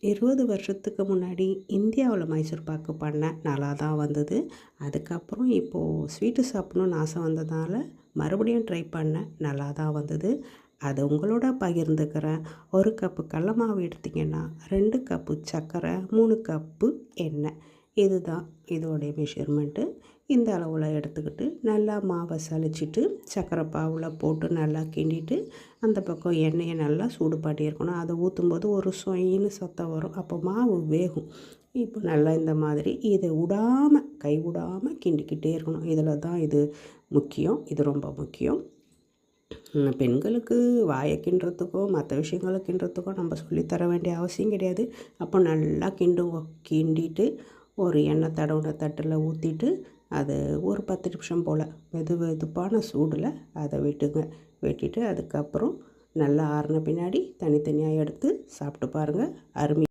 20 வருஷத்துக்கு முன்னாடி இந்தியாவில் மைசூர் பாக்கு பண்ணேன், நல்லா தான் வந்தது. அதுக்கப்புறம் இப்போது ஸ்வீட்டு சாப்பிட்ணுன்னு ஆசை வந்ததால் மறுபடியும் ட்ரை பண்ணேன், நல்லா தான் வந்தது. அதை உங்களோட பகிர்ந்துக்கிறேன். 1 கப்பு கடல மாவு எடுத்திங்கன்னா 2 கப்பு சர்க்கரை, 3 கப்பு எண்ணெய். இதுதான் இதோடைய மெஷர்மெண்ட்டு. இந்த அளவில் எடுத்துக்கிட்டு நல்லா மாவை சலிச்சிட்டு சர்க்கரை பாவில் போட்டு நல்லா கிண்டிட்டு அந்த பக்கம் எண்ணெயை நல்லா சூடு பண்ணியிருக்கணும். அதை ஊற்றும்போது ஒரு சொயின்னு சத்தம் வரும், அப்போ மாவு வேகும். இப்போ நல்லா இந்த மாதிரி இதை விடாமல் கை விடாமல் கிண்டிக்கிட்டே இருக்கணும். இதில் தான் இது முக்கியம், இது ரொம்ப முக்கியம். பெண்களுக்கு வாயை கிண்டுறதுக்கோ மற்ற விஷயங்களை கிண்டுறதுக்கோ நம்ம சொல்லித்தர வேண்டிய அவசியம் கிடையாது. அப்போ நல்லா கிண்டுங்க. கிண்டிட்டு ஒரு எண்ணெய் தடவுன தட்டில் ஊற்றிட்டு அதை ஒரு 10 நிமிஷம் போல் வெதுப்பான சூடில் அதை விட்டுங்க. வெட்டிட்டு அதுக்கப்புறம் நல்லா ஆறின பின்னாடி தனித்தனியாக எடுத்து சாப்பிட்டு பாருங்கள். அருமை.